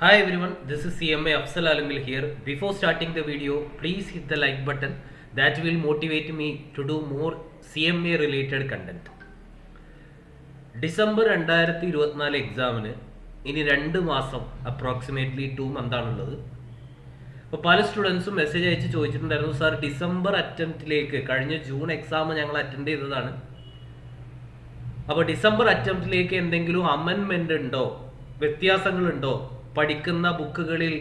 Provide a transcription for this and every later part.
Hi everyone, this is CMA Afzal Alamil here. Before starting the video, please hit the like button. That will motivate me to do more CMA related content. December 2024 എക്സാമിന് ഇനി 2 മാസം approximately 2 മന്താണുള്ളത്. അപ്പോൾ പല സ്റ്റുഡൻസും message അയച്ച് ചോദിച്ചിട്ടുണ്ടായിരുന്നു, sir December അറ്റംപ്റ്റിലേക്ക് കഴിഞ്ഞ June exam ഞങ്ങൾ attend ചെയ്തതാണ്. അപ്പോൾ ഡിസംബർ അറ്റംപ്റ്റിലേക്ക് എന്തെങ്കിലും അമെൻമെൻ്റ് ഉണ്ടോ, വ്യത്യാസങ്ങളുണ്ടോ, പഠിക്കുന്ന ബുക്കുകളിൽ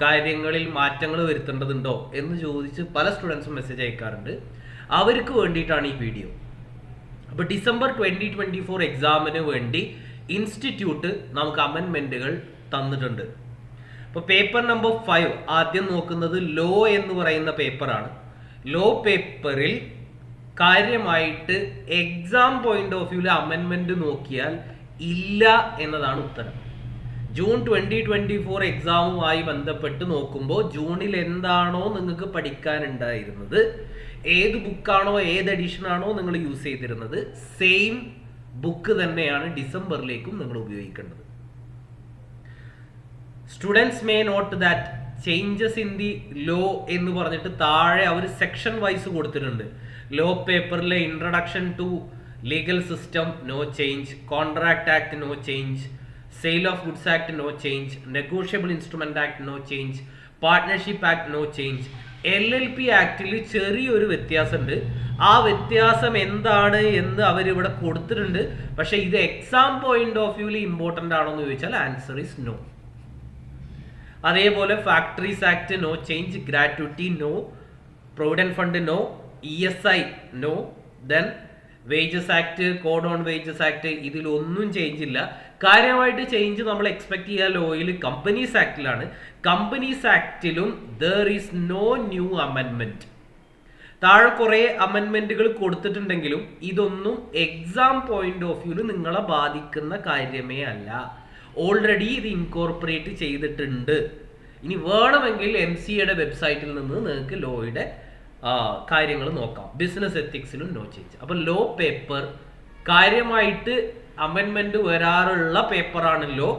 കാര്യങ്ങളിൽ മാറ്റങ്ങൾ വരുത്തേണ്ടതുണ്ടോ എന്ന് ചോദിച്ച് പല സ്റ്റുഡൻസും മെസ്സേജ് അയക്കാറുണ്ട്. അവർക്ക് വേണ്ടിയിട്ടാണ് ഈ വീഡിയോ. അപ്പോൾ ഡിസംബർ 2024 എക്സാമിന് വേണ്ടി ഇൻസ്റ്റിറ്റ്യൂട്ട് നമുക്ക് അമെൻമെൻറ്റുകൾ തന്നിട്ടുണ്ട്. അപ്പോൾ പേപ്പർ നമ്പർ 5 ആദ്യം നോക്കുന്നത് ലോ എന്ന് പറയുന്ന പേപ്പറാണ്. ലോ പേപ്പറിൽ കാര്യമായിട്ട് എക്സാം പോയിന്റ് ഓഫ് വ്യൂവിൽ അമെൻമെൻറ്റ് നോക്കിയാൽ ഇല്ല എന്നതാണ് ഉത്തരം. ജൂൺ 2024 എക്സാമുമായി ബന്ധപ്പെട്ട് നോക്കുമ്പോൾ ജൂണിൽ എന്താണോ നിങ്ങൾക്ക് പഠിക്കാനുണ്ടായിരുന്നത്, ഏത് ബുക്കാണോ ഏത് എഡിഷനാണോ നിങ്ങൾ യൂസ് ചെയ്തിരുന്നത്, സെയിം ബുക്ക് തന്നെയാണ് ഡിസംബറിലേക്കും നിങ്ങൾ ഉപയോഗിക്കേണ്ടത്. Students may note that changes in the law എന്ന് പറഞ്ഞിട്ട് താഴെ അവർ സെക്ഷൻ വൈസ് കൊടുത്തിട്ടുണ്ട്. ലോ പേപ്പറിലെ introduction to legal system no change, contract act no change, sale of goods act no change, negotiable instrument act no change, partnership act no change. LLP ആക്ടിൽ ചെറിയൊരു വ്യത്യാസമുണ്ട്. ആ വ്യത്യാസം എന്താണ് എന്ന് അവരിവിടെ കൊടുത്തിട്ടുണ്ട്. പക്ഷെ ഇത് എക്സാം പോയിന്റ് ഓഫ് വ്യൂവിൽ ഇമ്പോർട്ടൻ്റ് ആണോ എന്ന് ചോദിച്ചാൽ ആൻസർ ഈസ് നോ. അതേപോലെ factories act no change, gratuity no, provident fund no, ESI no, then wages act, code on wages act ഇതിലൊന്നും ചേഞ്ച് ഇല്ല. കാര്യമായിട്ട് ചേഞ്ച് നമ്മൾ എക്സ്പെക്ട് ചെയ്യുക ലോയിൽ കമ്പനീസ് ആക്ടിലാണ്. കമ്പനീസ് ആക്ടിലും ദർ ഈസ് നോ ന്യൂ അമെൻമെന്റ്. താഴെ കുറേ അമെൻമെന്റുകൾ കൊടുത്തിട്ടുണ്ടെങ്കിലും ഇതൊന്നും എക്സാം പോയിന്റ് ഓഫ് വ്യൂവിൽ നിങ്ങളെ ബാധിക്കുന്ന കാര്യമേ അല്ല. ഓൾറെഡി ഇത് ഇൻകോർപ്പറേറ്റ് ചെയ്തിട്ടുണ്ട്. ഇനി വേണമെങ്കിൽ MCAയുടെ വെബ്സൈറ്റിൽ നിന്ന് നിങ്ങൾക്ക് ലോയുടെ കാര്യങ്ങൾ നോക്കാം. ബിസിനസ് എത്തിക്സിലും നോ ചേഞ്ച്. അപ്പോൾ ലോ പേപ്പർ കാര്യമായിട്ട് അമെൻമെന്റ് വരാറുള്ള പേപ്പറാണല്ലോ.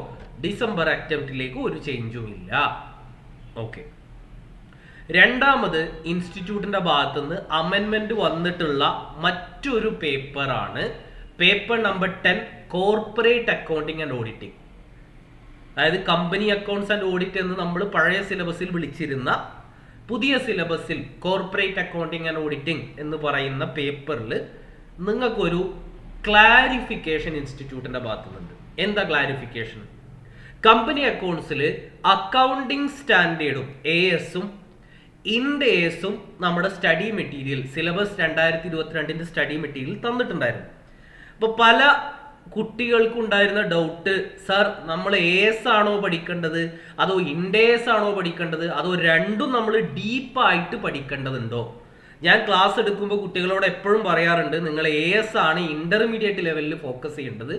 ഡിസംബർ അറ്റംപ്റ്റിലേക്ക് ഒരു ചേഞ്ചും ഇല്ല. ഓക്കെ. രണ്ടാമത് ഇൻസ്റ്റിറ്റ്യൂട്ടിന്റെ ഭാഗത്തുനിന്ന് അമെൻമെന്റ് വന്നിട്ടുള്ള മറ്റൊരു പേപ്പറാണ് paper number 10 corporate accounting and auditing. അതായത് കമ്പനി അക്കൗണ്ട്സ് ആൻഡ് ഓഡിറ്റ് എന്ന് നമ്മൾ പഴയ സിലബസിൽ വിളിച്ചിരുന്ന പുതിയ സിലബസിൽ കോർപ്പറേറ്റ് അക്കൗണ്ടിങ് ആൻഡ് ഓഡിറ്റിംഗ് എന്ന് പറയുന്ന പേപ്പറിൽ നിങ്ങൾക്കൊരു ക്ലാരിഫിക്കേഷൻ ഇൻസ്റ്റിറ്റ്യൂട്ടിന്റെ ഭാഗത്തുനിന്നുണ്ട്. എന്താ ക്ലാരിഫിക്കേഷൻ? കമ്പനി അക്കൗണ്ട്സിൽ അക്കൗണ്ടിങ് സ്റ്റാൻഡേർഡും ASഉം ഇൻഡ് ASഉം നമ്മുടെ study material syllabus 2022 study material തന്നിട്ടുണ്ടായിരുന്നു. അപ്പോൾ പല കുട്ടികൾക്കുണ്ടായിരുന്ന ഡൗട്ട്, സാർ നമ്മൾ AS ആണോ പഠിക്കേണ്ടത് അതോ ഇൻഡ് AS ആണോ പഠിക്കേണ്ടത് അതോ രണ്ടും നമ്മൾ ഡീപ്പായിട്ട് പഠിക്കേണ്ടതുണ്ടോ? ഞാൻ ക്ലാസ് എടുക്കുമ്പോൾ കുട്ടികളോട് എപ്പോഴും പറയാറുണ്ട്, നിങ്ങൾ AS ആണ് ഇന്റർമീഡിയറ്റ് ലെവലിൽ ഫോക്കസ് ചെയ്യേണ്ടത്.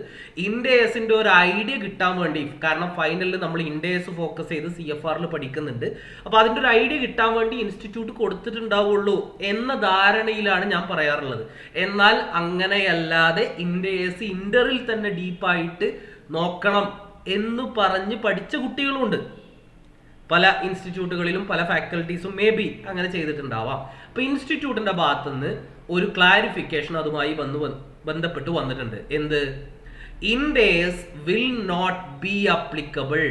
ഇൻഡ് ASന്റെ ഒരു ഐഡിയ കിട്ടാൻ വേണ്ടി, കാരണം ഫൈനലിൽ നമ്മൾ ഇൻഡ് AS ഫോക്കസ് ചെയ്ത് CFRൽ പഠിക്കുന്നുണ്ട്. അപ്പോൾ അതിൻ്റെ ഒരു ഐഡിയ കിട്ടാൻ വേണ്ടി ഇൻസ്റ്റിറ്റ്യൂട്ട് കൊടുത്തിട്ടുണ്ടാവുള്ളൂ എന്ന ധാരണയിലാണ് ഞാൻ പറയാറുള്ളത്. എന്നാൽ അങ്ങനെയല്ലാതെ ഇൻഡ് AS ഇന്ററിൽ തന്നെ ഡീപ്പായിട്ട് നോക്കണം എന്ന് പറഞ്ഞ് പഠിച്ച കുട്ടികളുണ്ട്. പല ഇൻസ്റ്റിറ്റ്യൂട്ടുകളിലും പല ഫാക്കൽറ്റീസും മേ ബി അങ്ങനെ ചെയ്തിട്ടുണ്ടാവാം. അപ്പോൾ ഇൻസ്റ്റിറ്റ്യൂട്ടിന്റെ ഭാഗത്തുനിന്ന് ഒരു ക്ലാരിഫിക്കേഷൻ അതുമായി ബന്ധപ്പെട്ട് വന്നിട്ടുണ്ട്. എന്ത്? Ind AS will not be applicable.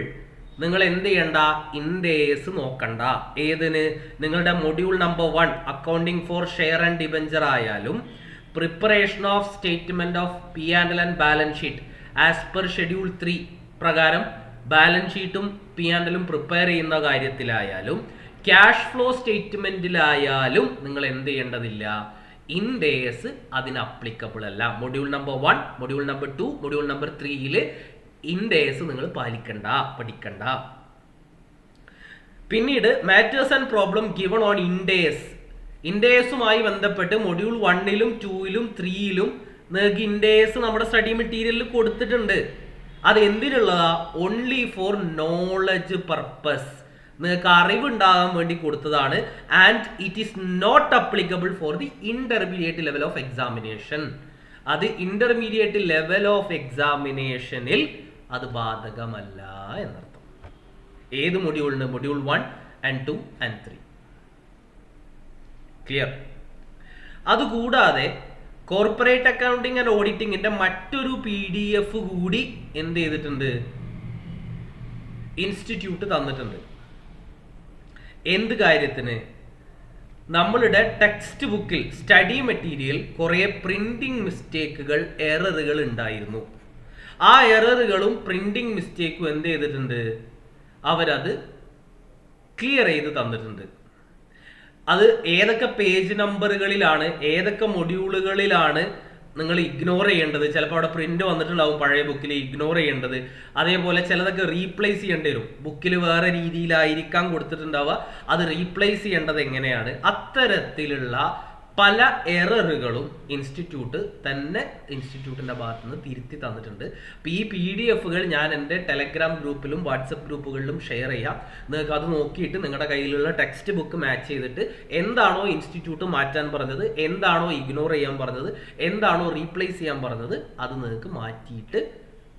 നിങ്ങൾ എന്ത് ചെയ്യണ്ട? ഇൻഡ് AS നോക്കണ്ട. ഏതിന്? നിങ്ങളുടെ module number 1 accounting for share and debenture ആയാലും preparation of statement of P&L and balance sheet as per schedule 3 പ്രകാരം ബാലൻസ് ഷീറ്റും P&Lഉം പ്രിപ്പയർ ചെയ്യുന്ന കാര്യത്തിലായാലും ക്യാഷ് ഫ്ലോ സ്റ്റേറ്റ്മെന്റിലായാലും നിങ്ങൾ എന്ത് ചെയ്യേണ്ടതില്ല? ഇൻഡ് AS അതിന് അപ്ലിക്കബിൾ അല്ല. Module number 1, module number 2, module number 3യിൽ ഇൻഡ് AS നിങ്ങൾ പാലിക്കണ്ട, പഠിക്കണ്ട. പിന്നീട് matters and problem given on Ind AS. ഇൻഡ് ASുമായി ബന്ധപ്പെട്ട് മൊഡ്യൂൾ 1ലും 2ലും 3ലും നിങ്ങൾക്ക് ഇൻഡ് AS നമ്മുടെ സ്റ്റഡി മെറ്റീരിയലിൽ കൊടുത്തിട്ടുണ്ട്. അത് എന്തിനുള്ളതാ? ഓൺലി ഫോർ നോളജ് പർപ്പസ്, നിങ്ങൾക്ക് അറിവുണ്ടാകാൻ വേണ്ടി കൊടുത്തതാണ്. And it is not applicable for the intermediate level of examination. അത് ഇന്റർമീഡിയറ്റ് ലെവൽ ഓഫ് എക്സാമിനേഷനിൽ അത് ബാധകമല്ല എന്നർത്ഥം. ഏത് മൊഡ്യൂളിന്? Module 1 and 2 and 3. ക്ലിയർ? അതുകൂടാതെ കോർപ്പറേറ്റ് അക്കൗണ്ടിങ് ആൻഡ് ഓഡിറ്റിങ്ങിന്റെ മറ്റൊരു PDF കൂടി എന്ത് ചെയ്തിട്ടുണ്ട്? ഇൻസ്റ്റിറ്റ്യൂട്ട് തന്നിട്ടുണ്ട്. എന്ത് കാര്യത്തിന്? നമ്മളുടെ ടെക്സ്റ്റ് ബുക്കിൽ സ്റ്റഡി മെറ്റീരിയൽ കുറേ പ്രിന്റിംഗ് മിസ്റ്റേക്കുകൾ, എററുകൾ ഉണ്ടായിരുന്നു. ആ എററുകളും പ്രിന്റിംഗ് മിസ്റ്റേക്കും എന്ത് ചെയ്തിട്ടുണ്ട്? അവരത് ക്ലിയർ ചെയ്ത് തന്നിട്ടുണ്ട്. അത് ഏതൊക്കെ പേജ് നമ്പറുകളിലാണ്, ഏതൊക്കെ മൊഡ്യൂളുകളിലാണ് നിങ്ങൾ ഇഗ്നോർ ചെയ്യേണ്ടത്. ചിലപ്പോൾ അവിടെ പ്രിന്റ് വന്നിട്ടുണ്ടാവും പഴയ ബുക്കിൽ, ഇഗ്നോർ ചെയ്യേണ്ടത്. അതേപോലെ ചിലതൊക്കെ റീപ്ലേസ് ചെയ്യേണ്ടി വരും. ബുക്കിൽ വേറെ രീതിയിലായിരിക്കാം കൊടുത്തിട്ടുണ്ടാവുക, അത് റീപ്ലേസ് ചെയ്യേണ്ടത് എങ്ങനെയാണ്? അത്തരത്തിലുള്ള പല എററുകളും ഇൻസ്റ്റിറ്റ്യൂട്ടിന്റെ ഭാഗത്ത് നിന്ന് തിരുത്തി തന്നിട്ടുണ്ട്. അപ്പോൾ ഈ PDF ഞാൻ എൻ്റെ ടെലഗ്രാം ഗ്രൂപ്പിലും വാട്സപ്പ് ഗ്രൂപ്പുകളിലും ഷെയർ ചെയ്യാം. നിങ്ങൾക്ക് അത് നോക്കിയിട്ട് നിങ്ങളുടെ കയ്യിലുള്ള ടെക്സ്റ്റ് ബുക്ക് മാച്ച് ചെയ്തിട്ട് എന്താണോ ഇൻസ്റ്റിറ്റ്യൂട്ട് മാറ്റാൻ പറഞ്ഞത്, എന്താണോ ഇഗ്നോർ ചെയ്യാൻ പറഞ്ഞത്, എന്താണോ റീപ്ലേസ് ചെയ്യാൻ പറഞ്ഞത്, അത് നിങ്ങൾക്ക് മാറ്റിയിട്ട്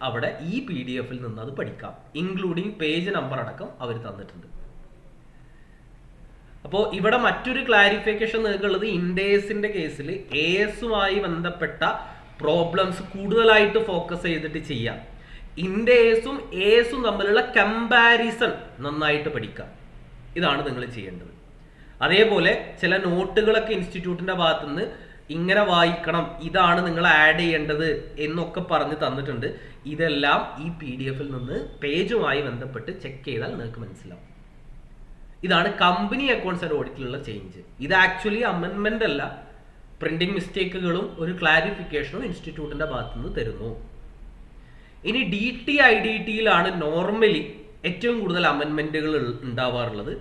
അവിടെ ഈ PDF നിന്ന് അത് പഠിക്കാം. ഇൻക്ലൂഡിങ് പേജ് നമ്പർ അടക്കം അവർ തന്നിട്ടുണ്ട്. അപ്പോൾ ഇവിടെ മറ്റൊരു ക്ലാരിഫിക്കേഷൻ നിങ്ങൾക്കുള്ളത്, ഇൻഡേഴ്സിന്റെ കേസിൽ ASുമായി ബന്ധപ്പെട്ട പ്രോബ്ലംസ് കൂടുതലായിട്ട് ഫോക്കസ് ചെയ്തിട്ട് ചെയ്യാം. ഇൻഡേഴ്സും ASും തമ്മിലുള്ള കമ്പാരിസൺ നന്നായിട്ട് പഠിക്കാം. ഇതാണ് നിങ്ങൾ ചെയ്യേണ്ടത്. അതേപോലെ ചില നോട്ടുകളൊക്കെ ഇൻസ്റ്റിറ്റ്യൂട്ടിന്റെ ഭാഗത്തുനിന്ന് ഇങ്ങനെ വായിക്കണം, ഇതാണ് നിങ്ങൾ ആഡ് ചെയ്യേണ്ടത് എന്നൊക്കെ പറഞ്ഞ് തന്നിട്ടുണ്ട്. ഇതെല്ലാം ഈ PDF നിന്ന് പേജുമായി ബന്ധപ്പെട്ട് ചെക്ക് ചെയ്താൽ നിങ്ങൾക്ക് മനസ്സിലാവും. ഇതാണ് കമ്പനി അക്കൗണ്ട്സ് ആൻഡ് ഓഡിറ്റിലുള്ള ചേഞ്ച്. ഇത് ആക്ച്വലി അമെൻമെന്റ് അല്ല, പ്രിന്റിംഗ് മിസ്റ്റേക്കുകളും ഒരു ക്ലാരിഫിക്കേഷനും ഇൻസ്റ്റിറ്റ്യൂട്ടിന്റെ ഭാഗത്തുനിന്ന് തരുന്നു. ഇനി DT IDTയിലാണ് നോർമലി ഏറ്റവും കൂടുതൽ അമെൻമെന്റുകൾ ഉണ്ടാവാറുള്ളത്.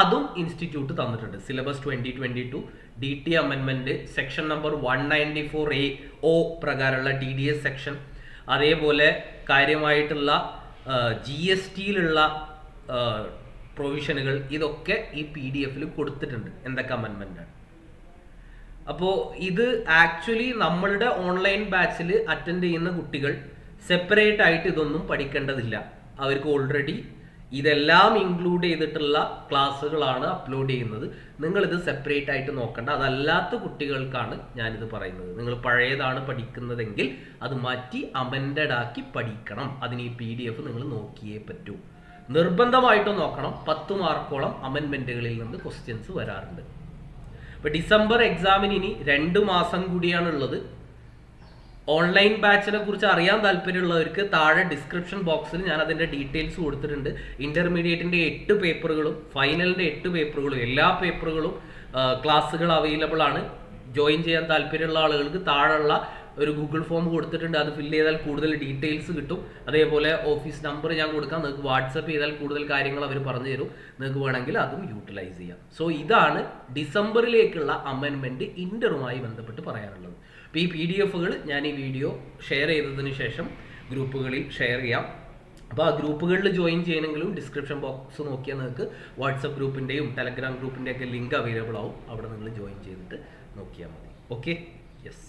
അതും ഇൻസ്റ്റിറ്റ്യൂട്ട് തന്നിട്ടുണ്ട്. സിലബസ് 2022 DT അമെൻമെന്റ് സെക്ഷൻ നമ്പർ 194A(O) പ്രകാരമുള്ള TDS സെക്ഷൻ, അതേപോലെ കാര്യമായിട്ടുള്ള GSTയിലുള്ള പ്രൊവിഷനുകൾ, ഇതൊക്കെ ഈ PDF കൊടുത്തിട്ടുണ്ട് എന്തൊക്കെ അമെൻമെന്റാണ്. അപ്പോൾ ഇത് ആക്ച്വലി നമ്മളുടെ ഓൺലൈൻ ബാച്ചിൽ അറ്റൻഡ് ചെയ്യുന്ന കുട്ടികൾ സെപ്പറേറ്റ് ആയിട്ട് ഇതൊന്നും പഠിക്കേണ്ടതില്ല. അവർക്ക് ഓൾറെഡി ഇതെല്ലാം ഇൻക്ലൂഡ് ചെയ്തിട്ടുള്ള ക്ലാസ്സുകളാണ് അപ്ലോഡ് ചെയ്യുന്നത്. നിങ്ങളിത് സെപ്പറേറ്റ് ആയിട്ട് നോക്കണ്ട. അതല്ലാത്ത കുട്ടികൾക്കാണ് ഞാനിത് പറയുന്നത്. നിങ്ങൾ പഴയതാണ് പഠിക്കുന്നതെങ്കിൽ അത് മാറ്റി അമെൻഡഡ് ആക്കി പഠിക്കണം. അതിന് ഈ PDF നിങ്ങൾ നോക്കിയേ പറ്റൂ. നിർബന്ധമായിട്ടും നോക്കണം. 10 മാർക്കോളം അമെൻമെന്റുകളിൽ നിന്ന് ക്വസ്റ്റ്യൻസ് വരാറുണ്ട്. ഇപ്പൊ ഡിസംബർ എക്സാമിന് ഇനി 2 മാസം കൂടിയാണുള്ളത്. ഓൺലൈൻ ബാച്ചിനെ കുറിച്ച് അറിയാൻ താല്പര്യമുള്ളവർക്ക് താഴെ ഡിസ്ക്രിപ്ഷൻ ബോക്സിൽ ഞാൻ അതിന്റെ ഡീറ്റെയിൽസ് കൊടുത്തിട്ടുണ്ട്. ഇന്റർമീഡിയറ്റിന്റെ 8 പേപ്പറുകളും ഫൈനലിന്റെ 8 പേപ്പറുകളും എല്ലാ പേപ്പറുകളും ക്ലാസ്സുകൾ അവൈലബിൾ ആണ്. ജോയിൻ ചെയ്യാൻ താല്പര്യമുള്ള ആളുകൾക്ക് താഴെയുള്ള ഒരു ഗൂഗിൾ ഫോം കൊടുത്തിട്ടുണ്ട്. അത് ഫില്ല് ചെയ്താൽ കൂടുതൽ ഡീറ്റെയിൽസ് കിട്ടും. അതേപോലെ ഓഫീസ് നമ്പർ ഞാൻ കൊടുക്കാം. നിങ്ങൾക്ക് വാട്സപ്പ് ചെയ്താൽ കൂടുതൽ കാര്യങ്ങൾ അവർ പറഞ്ഞു തരും. നിങ്ങൾക്ക് വേണമെങ്കിൽ അതും യൂട്ടിലൈസ് ചെയ്യാം. സോ ഇതാണ് ഡിസംബറിലേക്കുള്ള അമെൻമെന്റ് ഇന്ററുമായി ബന്ധപ്പെട്ട് പറയാനുള്ളത്. അപ്പോൾ ഈ PDF ഞാൻ ഈ വീഡിയോ ഷെയർ ചെയ്തതിന് ശേഷം ഗ്രൂപ്പുകളിൽ ഷെയർ ചെയ്യാം. അപ്പോൾ ആ ഗ്രൂപ്പുകളിൽ ജോയിൻ ചെയ്യണമെങ്കിലും ഡിസ്ക്രിപ്ഷൻ ബോക്സ് നോക്കിയാൽ നിങ്ങൾക്ക് വാട്സപ്പ് ഗ്രൂപ്പിൻ്റെയും ടെലഗ്രാം ഗ്രൂപ്പിൻ്റെയൊക്കെ ലിങ്ക് അവൈലബിൾ ആവും. അവിടെ നിങ്ങൾ ജോയിൻ ചെയ്തിട്ട് നോക്കിയാൽ മതി. Okay, yes.